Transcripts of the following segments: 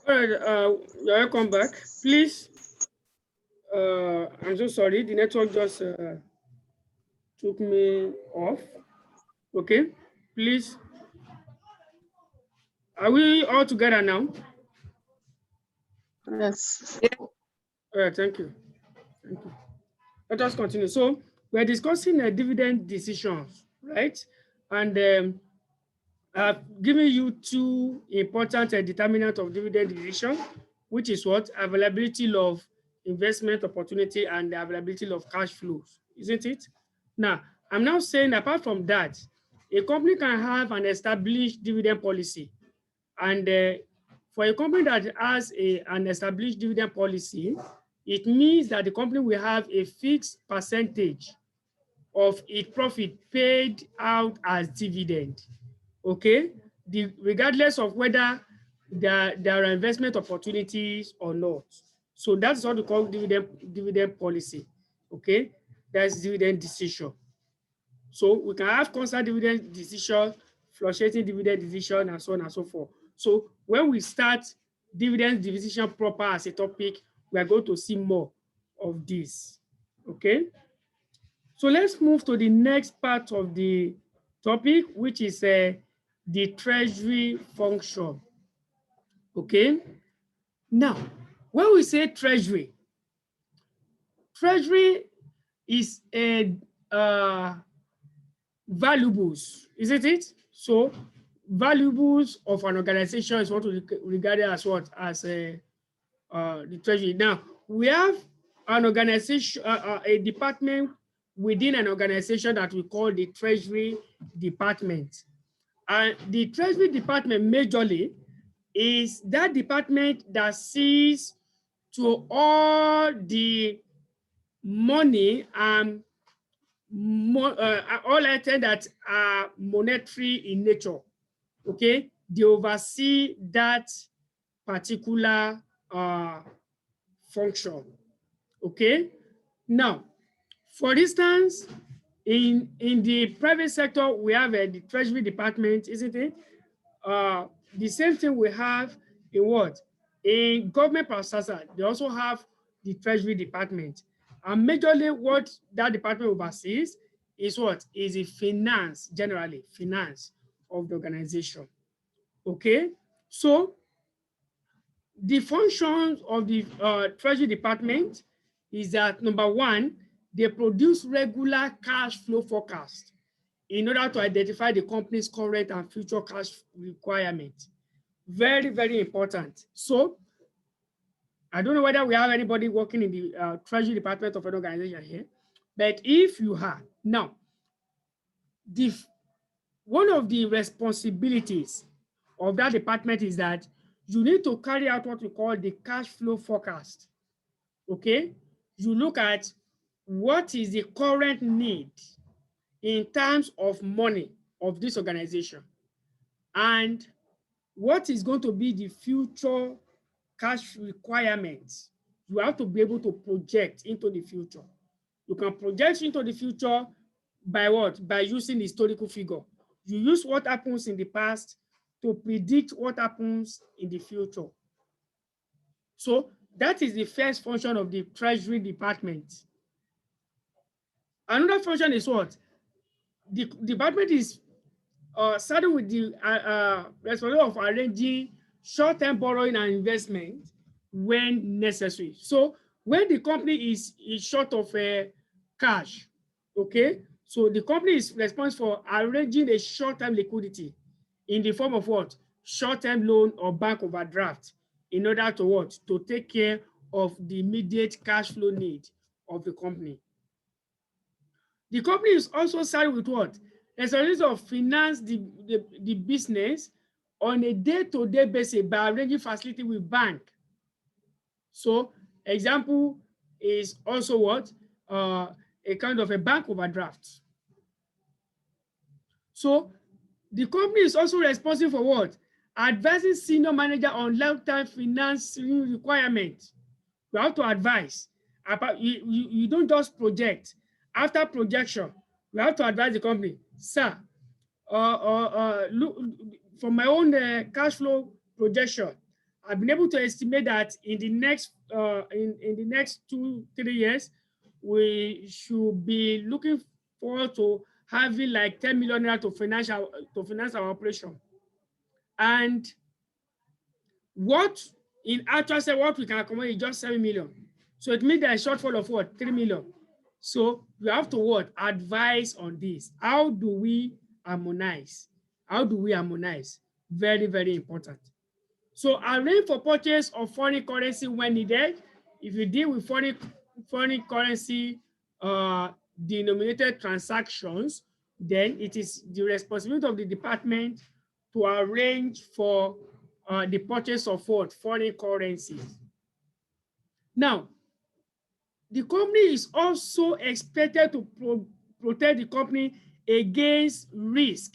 All right, you're welcome back. Please, I'm so sorry. The network just took me off. Okay, please. Are we all together now? Yes. All right, thank you. Thank you. Let us continue. So we're discussing dividend decisions, right? And I've given you two important determinants of dividend decision, which is what? Availability of investment opportunity and the availability of cash flows, isn't it? Now, I'm now saying apart from that, a company can have an established dividend policy. And for a company that has an established dividend policy, it means that the company will have a fixed percentage of its profit paid out as dividend. Okay, regardless of whether there are investment opportunities or not. So that's what we call dividend policy. Okay, that's dividend decision. So we can have constant dividend decision, fluctuating dividend decision, and so on and so forth. So when we start dividend decision proper as a topic, we are going to see more of this. Okay. So let's move to the next part of the topic, which is the treasury function. Okay. Now, when we say treasury, treasury is a valuables, isn't it? So valuables of an organization is what we regard as what? As the treasury. Now, we have an organization, a department within an organization that we call the treasury department. And the treasury department majorly is that department that sees to all the money and all items that are monetary in nature. Okay, they oversee that particular function. Okay, now, for instance, in the private sector, we have the treasury department, isn't it? The same thing we have in what? In government processor, they also have the treasury department. And majorly what that department oversees is what? Is the finance, generally, finance of the organization. Okay? So the functions of the treasury department is that number one, they produce regular cash flow forecast in order to identify the company's current and future cash requirement. Very, very important. So I don't know whether we have anybody working in the treasury department of an organization here, but if you have, now, the one of the responsibilities of that department is that you need to carry out what we call the cash flow forecast. Okay, you look at what is the current need in terms of money of this organization and what is going to be the future cash requirements. You have to be able to project into the future. You can project into the future by what? By using historical figure. You use what happens in the past to predict what happens in the future. So that is the first function of the treasury department. Another function is what? The department is starting with the responsibility of arranging short-term borrowing and investment when necessary. So when the company is short of cash, okay, so the company is responsible for arranging a short-term liquidity in the form of what? Short-term loan or bank overdraft in order to what? To take care of the immediate cash flow need of the company. The company is also starting with what? As a result of finance the business on a day-to-day basis by arranging facility with bank. So example is also what? A kind of a bank overdraft. So the company is also responsible for what? Advising senior manager on long-term financing requirements. You have to advise. You don't just project. After projection, you have to advise the company, sir, look, for my own cash flow projection, I've been able to estimate that in the next in the next 2-3 years, we should be looking forward to having like 10 million naira to finance our operation. And what in actual say what we can accommodate is just 7 million. So it means there's a shortfall of what? 3 million. So you have to what? Advise on this. How do we harmonize? How do we harmonize? Very, very important. So arrange for purchase of foreign currency when needed. If you deal with foreign currency denominated transactions, then it is the responsibility of the department to arrange for the purchase of what? Foreign currencies. Now, the company is also expected to protect the company against risk.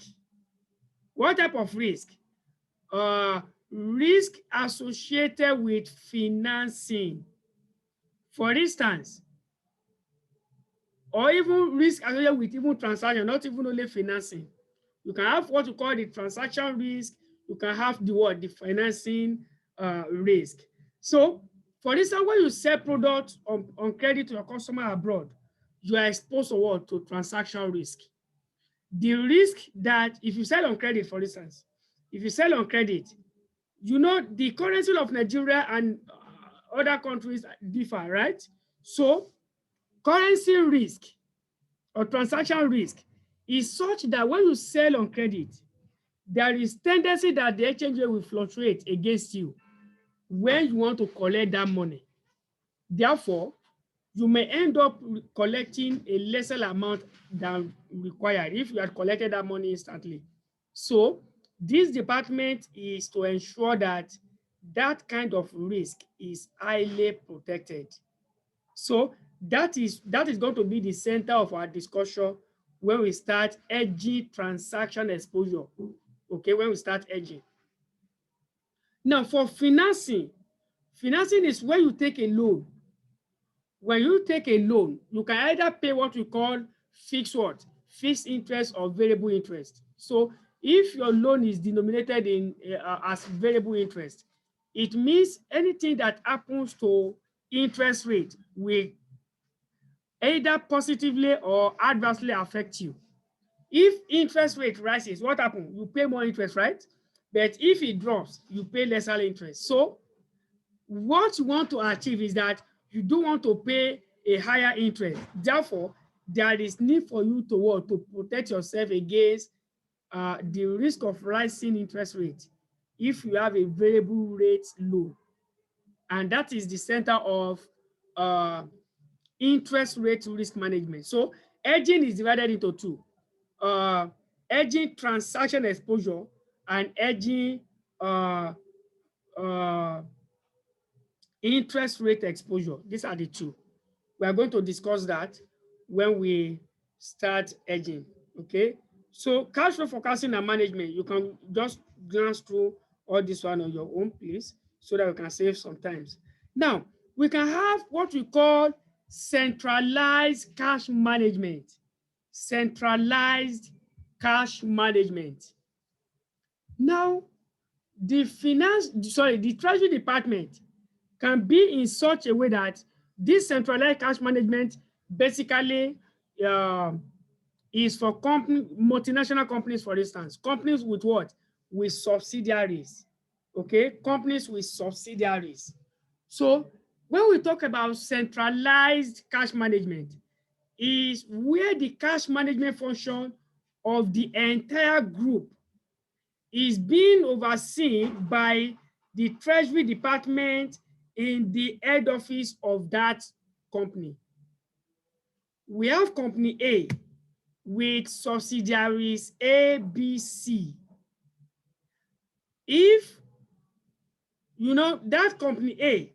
What type of risk? Risk associated with financing. For instance, or even risk associated with even transaction, not even only financing. You can have what you call the transaction risk. You can have the what? The financing risk. So, for instance, when you sell products on credit to your customer abroad, you are exposed to what? To transaction risk. The risk that if you sell on credit, for instance, if you sell on credit, you know the currency of Nigeria and other countries differ, right? So currency risk or transaction risk is such that when you sell on credit, there is tendency that the exchange rate will fluctuate against you when you want to collect that money. Therefore, you may end up collecting a lesser amount than required if you had collected that money instantly. So this department is to ensure that that kind of risk is highly protected. So that is going to be the center of our discussion when we start hedging transaction exposure. Okay, when we start hedging. Now for financing, financing is when you take a loan. When you take a loan, you can either pay what we call fixed what? Fixed interest or variable interest. So if your loan is denominated in as variable interest, it means anything that happens to interest rate will either positively or adversely affect you. If interest rate rises, what happens? You pay more interest, right? But if it drops, you pay lesser interest. So what you want to achieve is that you don't want to pay a higher interest. Therefore, there is need for you to what? To protect yourself against the risk of rising interest rate if you have a variable rate loan. And that is the center of interest rate risk management. So hedging is divided into two. Hedging transaction exposure and hedging uh, interest rate exposure. These are the two. We are going to discuss that when we start hedging. Okay. So cash flow forecasting and management, you can just glance through all this one on your own, please, so that we can save some time. Now, we can have what we call centralized cash management. Centralized cash management. Now, the Treasury Department can be in such a way that this centralized cash management basically is for multinational companies, for instance, companies with what? With subsidiaries. Okay, companies with subsidiaries. So when we talk about centralized cash management, is where the cash management function of the entire group is being overseen by the Treasury Department in the head office of that company. We have company A with subsidiaries A, B, C. If you know that company A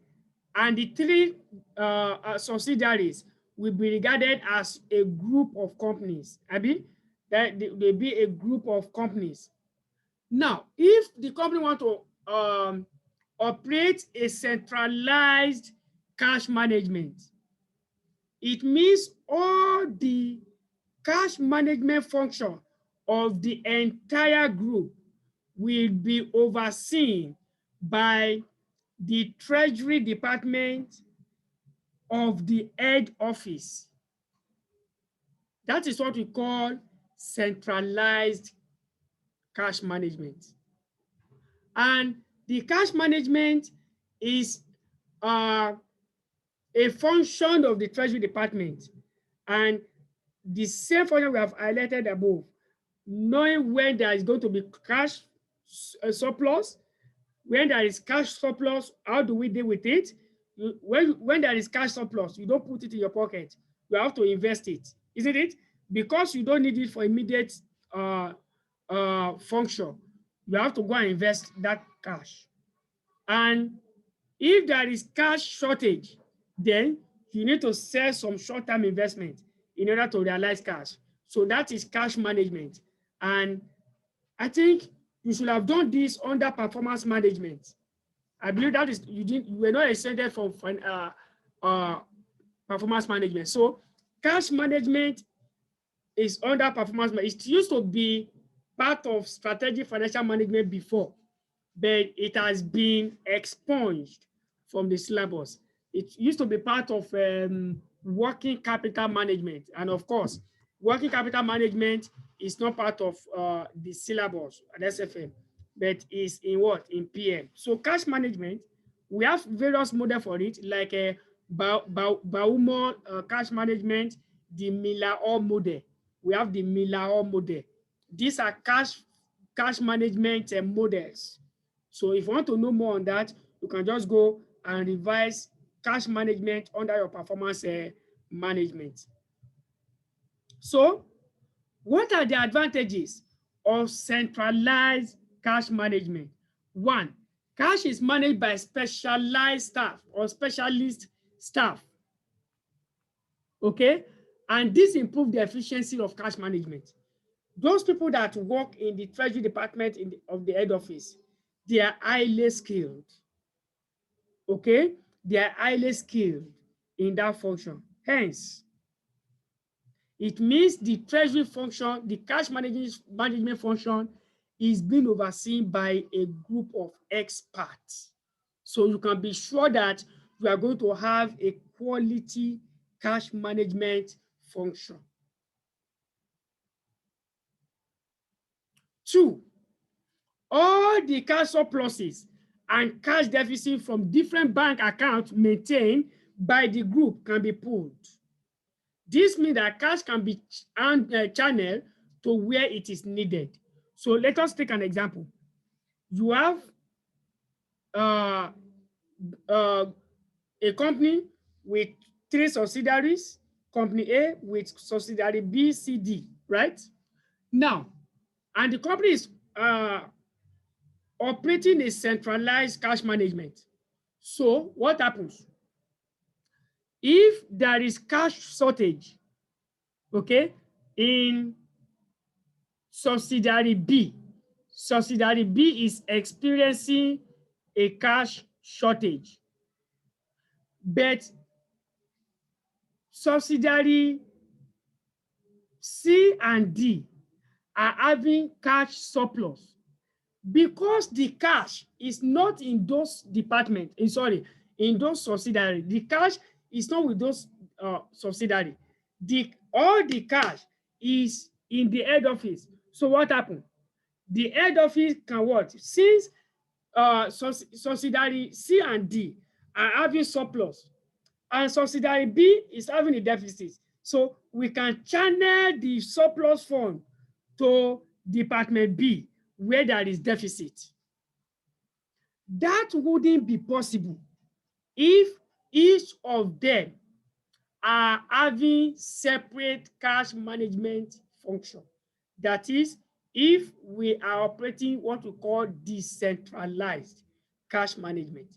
and the three subsidiaries will be regarded as a group of companies. I mean, that they be a group of companies. Now, if the company want to operate a centralized cash management, it means all the cash management function of the entire group will be overseen by the Treasury Department of the head office. That is what we call centralized cash management. And the cash management is a function of the Treasury Department. And the same function we have highlighted above, knowing when there is going to be cash surplus, when there is cash surplus, how do we deal with it? When there is cash surplus, you don't put it in your pocket. You have to invest it, isn't it? Because you don't need it for immediate function. You have to go and invest that cash. And if there is cash shortage, then you need to sell some short-term investment in order to realize cash. So that is cash management. And I think you should have done this under performance management. I believe that is you were not exempted from performance management. So cash management is under performance management. It used to be part of strategic financial management before, but it has been expunged from the syllabus. It used to be part of working capital management. And of course, working capital management is not part of the syllabus at SFM, but is in what? In PM. So cash management, we have various models for it, like a Baumo cash management, the Miller-Orr model. We have the Miller-Orr model. These are cash management models. So if you want to know more on that, you can just go and revise cash management under your performance management. So what are the advantages of centralized cash management? One, cash is managed by specialized staff or specialist staff. Okay? And this improves the efficiency of cash management. Those people that work in the Treasury Department of the head office, they are highly skilled. Okay? They are highly skilled in that function. Hence, it means the Treasury function, the cash management function is being overseen by a group of experts. So you can be sure that you are going to have a quality cash management function. Two, all the cash surpluses and cash deficit from different bank accounts maintained by the group can be pooled. This means that cash can be channeled to where it is needed. So let us take an example. You have a company with 3 subsidiaries, company A with subsidiary B, C, D, right? Now, and the company is operating a centralized cash management. So what happens? If there is cash shortage, okay, in subsidiary B is experiencing a cash shortage, but subsidiary C and D are having cash surplus. Because the cash is not in those departments, in those subsidiaries, the cash is not with those subsidiaries. All the cash is in the head office. So what happened? The head office can what? Since subsidiary C and D are having surplus, and subsidiary B is having a deficit, so we can channel the surplus fund to department B where there is deficit. That wouldn't be possible if each of them are having separate cash management function. That is, if we are operating what we call decentralized cash management.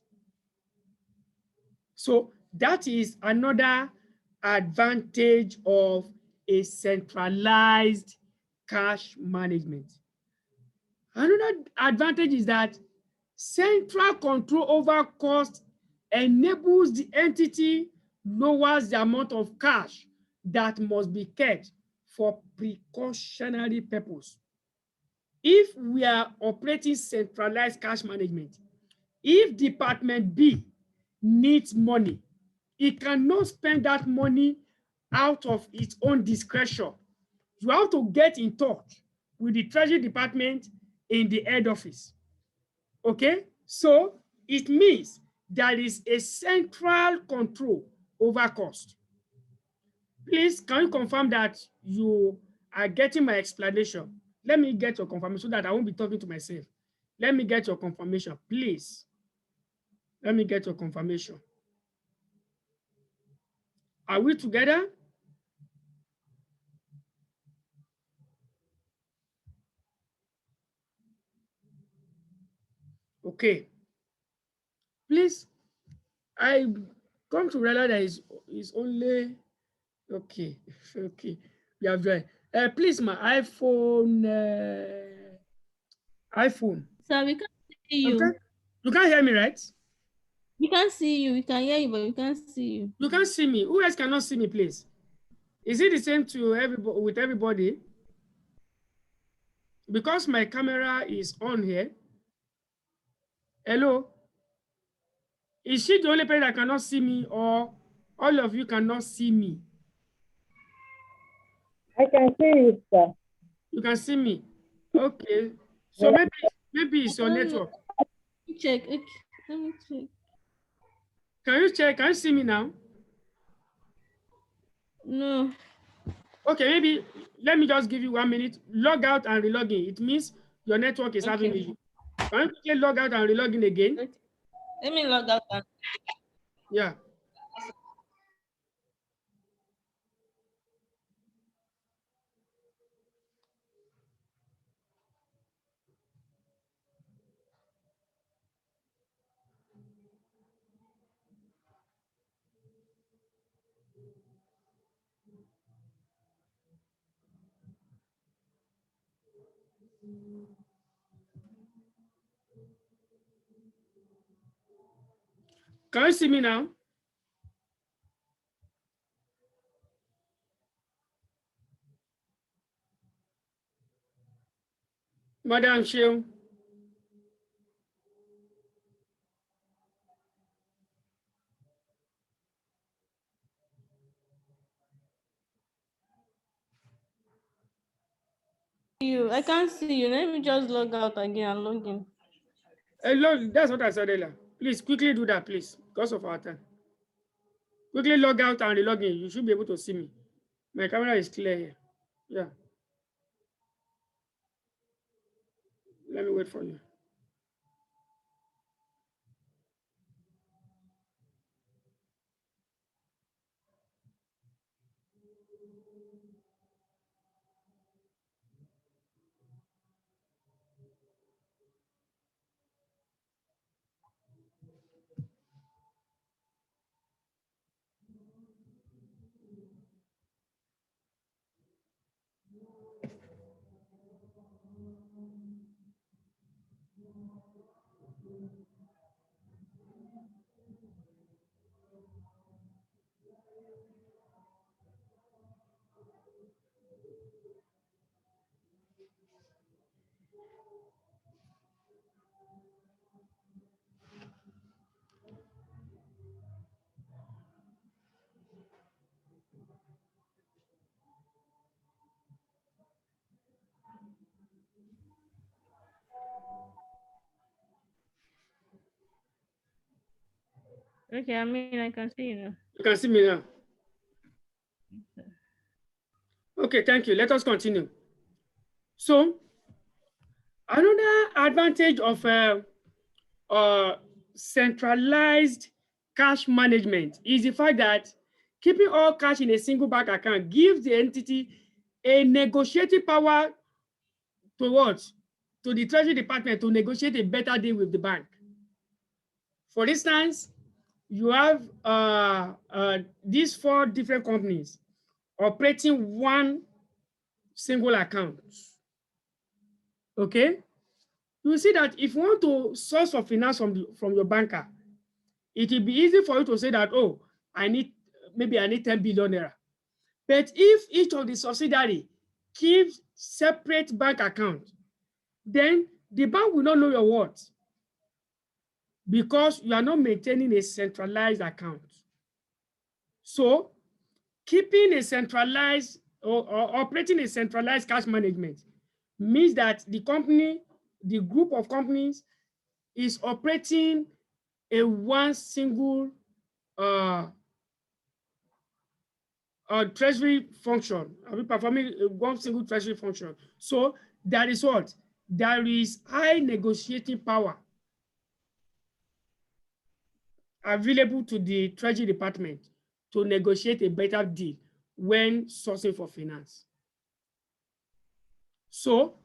So that is another advantage of a centralized cash management. Another advantage is that central control over cost enables the entity lowers the amount of cash that must be kept for precautionary purpose. If we are operating centralized cash management, If Department B needs money, it cannot spend that money out of its own discretion. You have to get in touch with the Treasury Department in the head office. Okay? So it means there is a central control over cost. Please, can you confirm that you are getting my explanation? Let me get your confirmation so that I won't be talking to myself. Let me get your confirmation, please. Let me get your confirmation. Are we together? Okay. Please, I come to realize that is only okay. Okay. You have joined. Please, my iPhone. Sir, we can't see You you. can't, you can't hear me, right? We can't see you. We can hear you, but we can't see you. You can't see me. Who else cannot see me, please? Is it the same to everybody with everybody? Because my camera is on here. Hello? Is she the only person that cannot see me, or all of you cannot see me? I can see you, sir. You can see me. Okay. So maybe it's I your don't know. network. Let me check. Okay. Let me check. Can you check? Can you see me now? No. Okay, maybe let me just give you 1 minute. Log out and relog in. It means your network is having Okay. issue. Can you quickly log out and relog in again? Okay. Let me log out. Yeah. Can you see me now? Madam Sheung. You. I can't see you. Let me just log out again and log in. Hello, that's what I said earlier. Please quickly do that, please, because of our time. Quickly log out and relog in. You should be able to see me. My camera is clear here. Yeah. Let me wait for you. Okay, I mean I can see you now. You can see me now. Okay, thank you. Let us continue. So, another advantage of centralized cash management is the fact that keeping all cash in a single bank account gives the entity a negotiating power to what? To the Treasury Department to negotiate a better deal with the bank. For instance, you have these 4 different companies operating one single account. Okay? You will see that if you want to source for finance from your banker, it will be easy for you to say that, oh, I need 10 billion naira. But if each of the subsidiary keeps separate bank account, then the bank will not know your worth. because you are not maintaining a centralized account. So keeping a centralized or operating a centralized cash management means that the company, the group of companies is operating a one single treasury function. Are we performing one single treasury function? So that is what? There is high negotiating power available to the Treasury Department to negotiate a better deal when sourcing for finance. So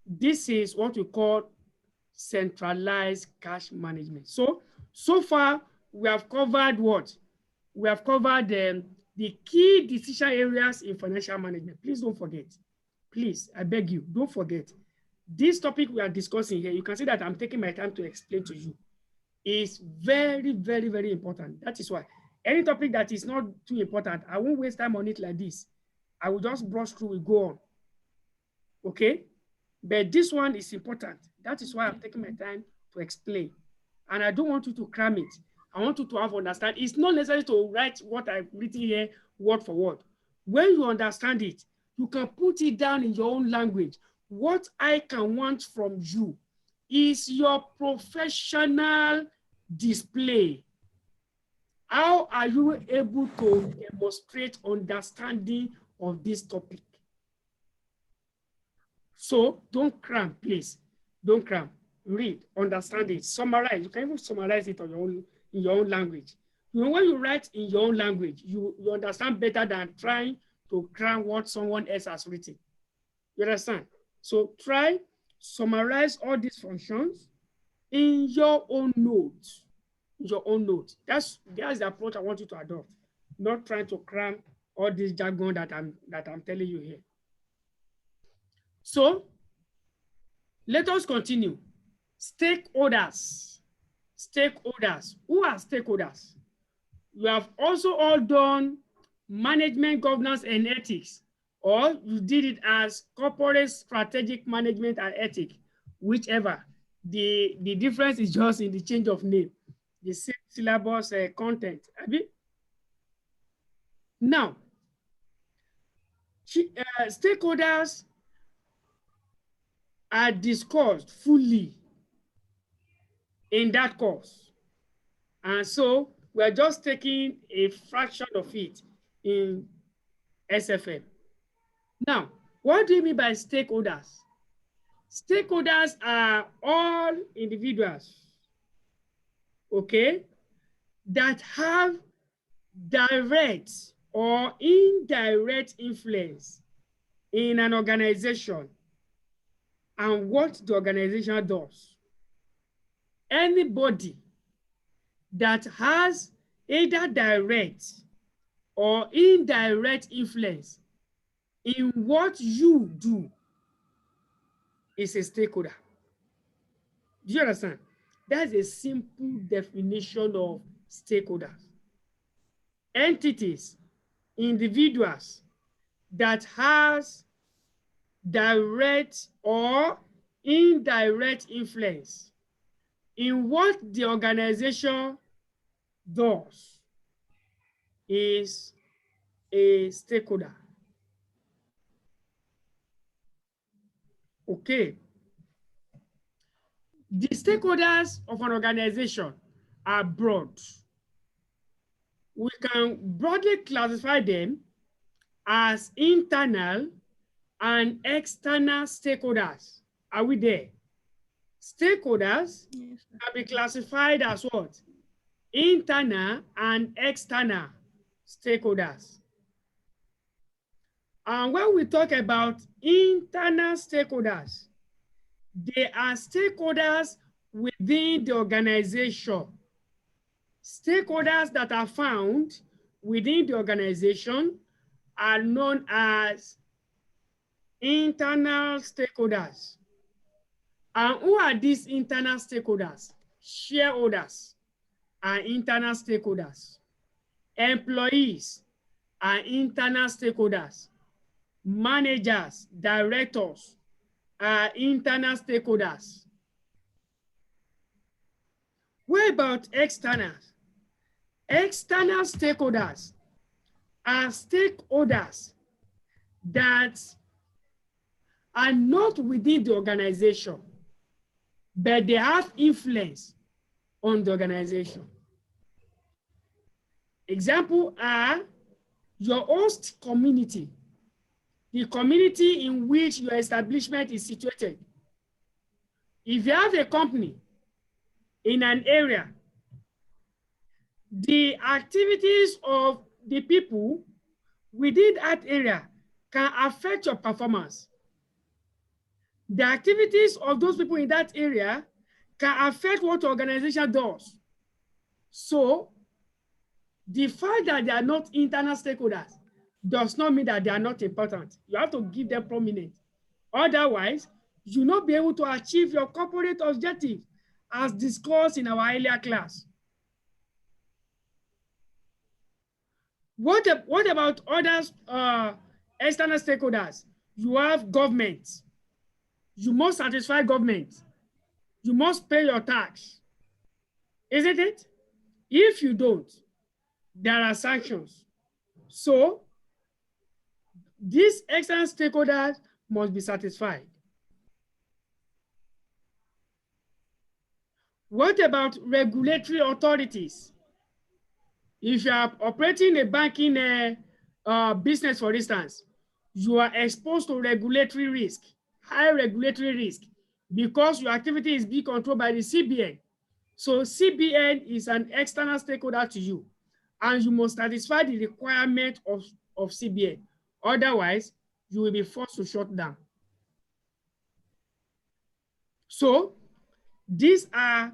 this is what we call centralized cash management. So far, we have covered what? We have covered the key decision areas in financial management. Please don't forget. Please, I beg you, don't forget. This topic we are discussing here, you can see that I'm taking my time to explain to you. Is very, very, very important. That is why any topic that is not too important, I won't waste time on it like this. I will just brush through, we go on. Okay? But this one is important. That is why I'm taking my time to explain. And I don't want you to cram it. I want you to have understand. It's not necessary to write what I've written here word for word. When you understand it, you can put it down in your own language. What I can want from you is your professional display. How are you able to demonstrate understanding of this topic? So don't cram, please. Don't cram. Read, understand it, summarize. You can even summarize it on your own, in your own language. You know, when you write in your own language, you understand better than trying to cram what someone else has written. You understand? So try, summarize all these functions in your own notes. Your own notes. That's the approach I want you to adopt. Not trying to cram all this jargon that I'm telling you here. So let us continue. Stakeholders. Stakeholders. Who are stakeholders? You have also all done management, governance, and ethics, or you did it as corporate strategic management and ethics, whichever. The difference is just in the change of name, the same syllabus content. Now, stakeholders are discussed fully in that course. And so we're just taking a fraction of it in SFM. Now, what do you mean by stakeholders? Stakeholders are all individuals, okay, that have direct or indirect influence in an organization and what the organization does. Anybody that has either direct or indirect influence in what you do is a stakeholder. Do you understand? That's a simple definition of stakeholders. Entities, individuals that has direct or indirect influence in what the organization does is a stakeholder. Okay. The stakeholders of an organization are broad. We can broadly classify them as internal and external stakeholders. Are we there? Stakeholders can be classified as what? Internal and external stakeholders. And when we talk about internal stakeholders, they are stakeholders within the organization. Stakeholders that are found within the organization are known as internal stakeholders. And who are these internal stakeholders? Shareholders are internal stakeholders. Employees are internal stakeholders. Managers, directors are internal stakeholders. When What about externals? External stakeholders are stakeholders that are not within the organization, but they have influence on the organization. Example are your host community, the community in which your establishment is situated. If you have a company in an area, the activities of the people within that area can affect your performance. The activities of those people in that area can affect what your organization does. So the fact that they are not internal stakeholders does not mean that they are not important. You have to give them prominence. Otherwise, you will not be able to achieve your corporate objective as discussed in our earlier class. What about other external stakeholders? You have government. You must satisfy government. You must pay your tax. Isn't it? If you don't, there are sanctions. So these external stakeholders must be satisfied. What about regulatory authorities? If you are operating a banking business, for instance, you are exposed to regulatory risk, high regulatory risk, because your activity is being controlled by the CBN. So CBN is an external stakeholder to you, and you must satisfy the requirement of CBN. Otherwise, you will be forced to shut down. So these are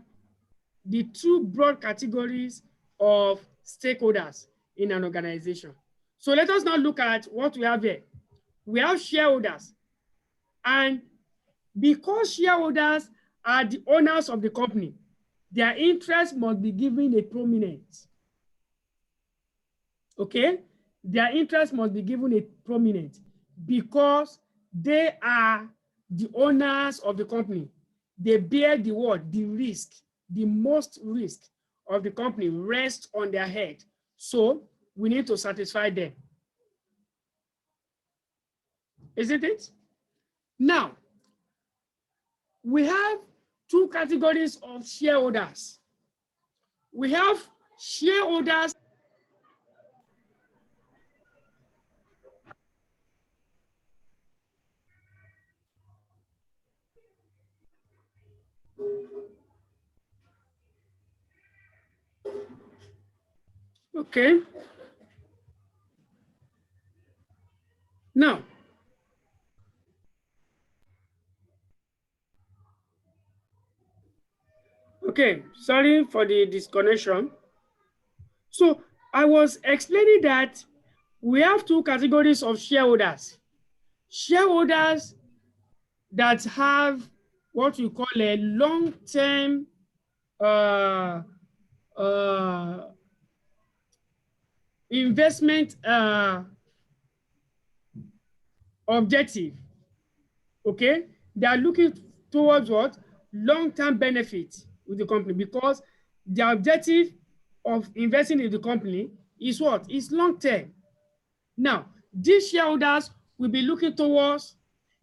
the two broad categories of stakeholders in an organization. So let us now look at what we have here. We have shareholders, and because shareholders are the owners of the company, their interests must be given a prominence. Okay? Their interests must be given a prominence because they are the owners of the company. They bear the what? The risk, the most risk of the company rests on their head. So we need to satisfy them. Isn't it? Now, we have two categories of shareholders. We have shareholders. Okay. Now, okay, sorry for the disconnection. So I was explaining that we have two categories of shareholders. Shareholders that have what we call a long-term investment objective. Okay, they are looking towards what? Long-term benefit with the company, because the objective of investing in the company is what? Is long-term. Now, these shareholders will be looking towards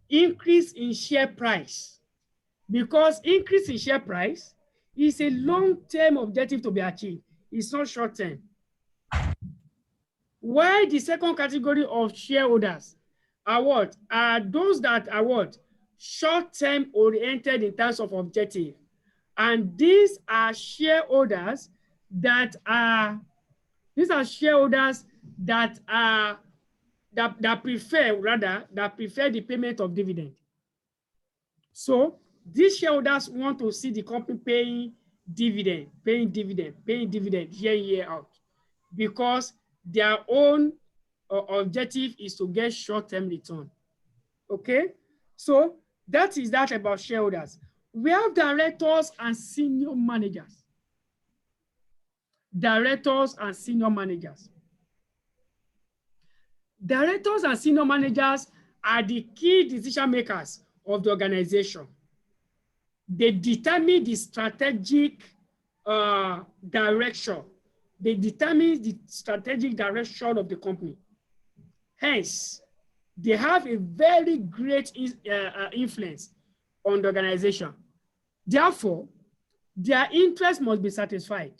increase in share price, because increase in share price is a long-term objective to be achieved. It's not short-term. Why the second category of shareholders are what? Are those that are what? Short-term oriented in terms of objective. And these are shareholders that are that prefer the payment of dividend. So these shareholders want to see the company paying dividend year in, year out, because their own objective is to get short-term return. Okay, so that is that about shareholders. We have directors and senior managers. Directors and senior managers. Directors and senior managers are the key decision makers of the organization. They determine the strategic direction. They determine the strategic direction of the company. Hence, they have a very great influence on the organization. Therefore, their interest must be satisfied.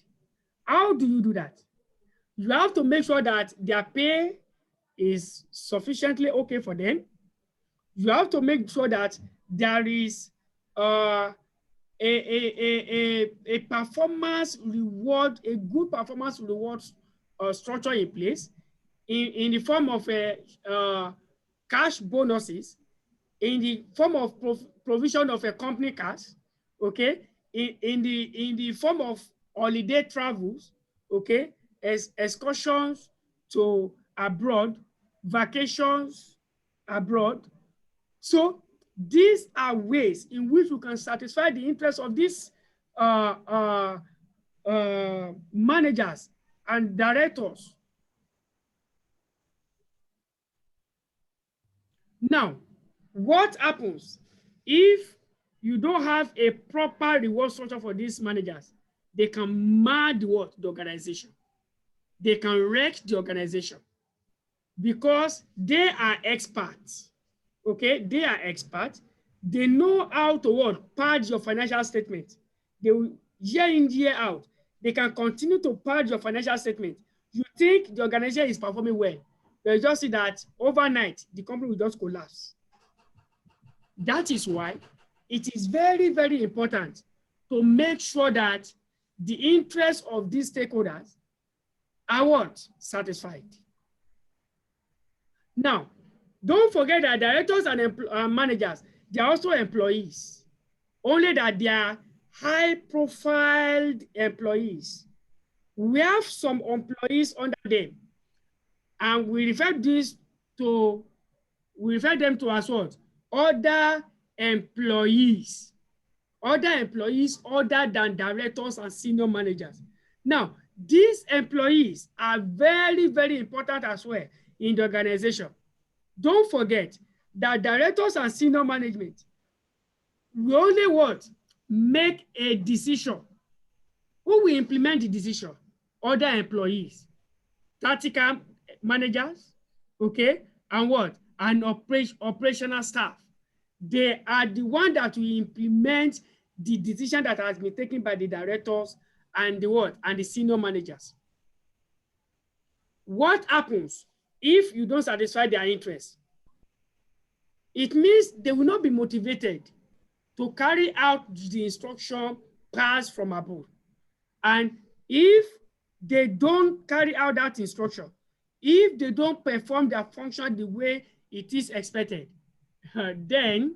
How do you do that? You have to make sure that their pay is sufficiently okay for them. You have to make sure that there is a performance reward, a good performance reward structure in place in the form of cash bonuses, in the form of provision of a company cash, okay, in the form of holiday travels, okay, excursions to abroad, vacations abroad. So these are ways in which we can satisfy the interests of these managers and directors. Now, what happens if you don't have a proper reward structure for these managers? They can mar the organization. They can wreck the organization because they are experts. Okay, they are experts. They know how to pad your financial statement. They will year in, year out. They can continue to pad your financial statement. You think the organization is performing well, but you just see that overnight the company will just collapse. That is why it is very, very important to make sure that the interests of these stakeholders are satisfied. Now, don't forget that directors and managers, they are also employees, only that they are high-profile employees. We have some employees under them, and we refer them to as what? Other employees. Other employees other than directors and senior managers. Now, these employees are very, very important as well in the organization. Don't forget that directors and senior management will only make a decision. Who will implement the decision? Other employees, tactical managers, okay, and and operational staff. They are the one that will implement the decision that has been taken by the directors and the senior managers. What happens if you don't satisfy their interests? It means they will not be motivated to carry out the instruction passed from above. And if they don't carry out that instruction, if they don't perform their function the way it is expected, then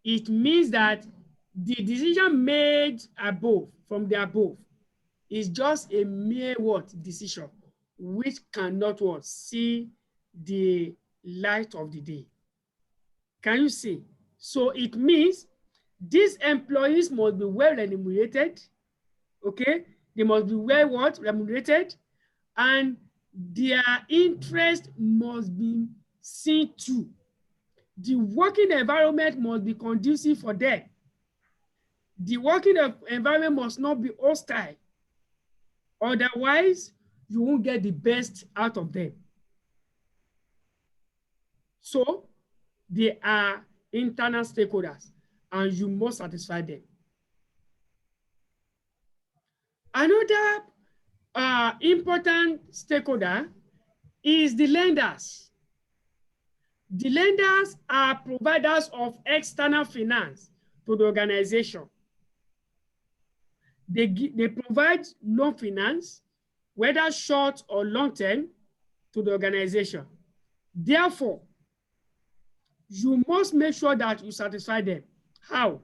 it means that the decision made from the above, is just a mere decision, which cannot see the light of the day. Can you see? So it means these employees must be well remunerated, okay? They must be well remunerated, and their interest must be seen to. The working environment must be conducive for them. The working environment must not be hostile. Otherwise, you won't get the best out of them. So they are internal stakeholders, and you must satisfy them. Another important stakeholder is the lenders. The lenders are providers of external finance to the organization. They provide loan finance, whether short or long term, to the organization. Therefore, you must make sure that you satisfy them. How?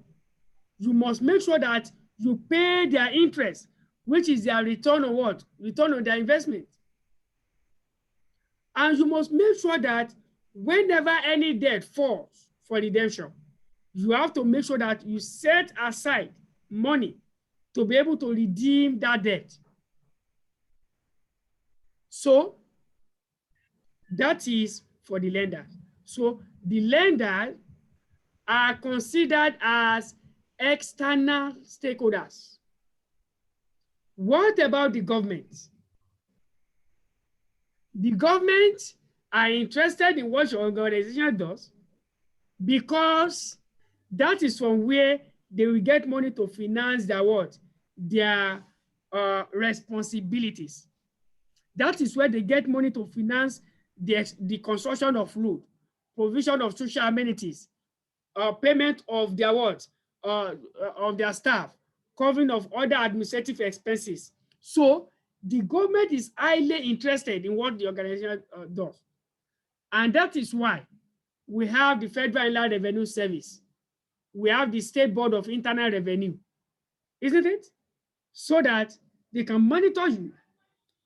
You must make sure that you pay their interest, which is their return on what? Return on their investment. And you must make sure that whenever any debt falls for redemption, you have to make sure that you set aside money to be able to redeem that debt. So that is for the lender. So the lenders are considered as external stakeholders. What about the government? The government are interested in what your organization does because that is from where they will get money to finance their what? Their responsibilities. That is where they get money to finance the construction of road, provision of social amenities, payment of their what? Of their staff, covering of other administrative expenses. So the government is highly interested in what the organization does. And that is why we have the Federal Inland Revenue Service. We have the State Board of Internal Revenue, isn't it? So that they can monitor you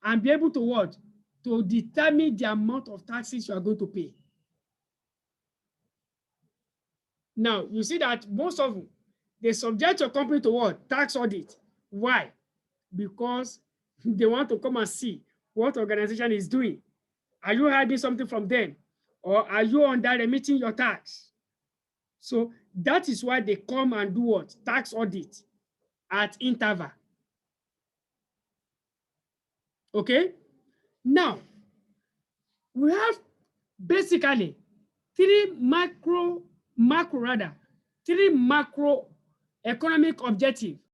and be able to what? To determine the amount of taxes you are going to pay. Now, you see that most of them, they subject your company to what? Tax audit. Why? Because they want to come and see what organization is doing. Are you hiding something from them? Or are you under remitting your tax? So that is why they come and do what? Tax audit at interval. Okay? Now, we have basically three macro economic objectives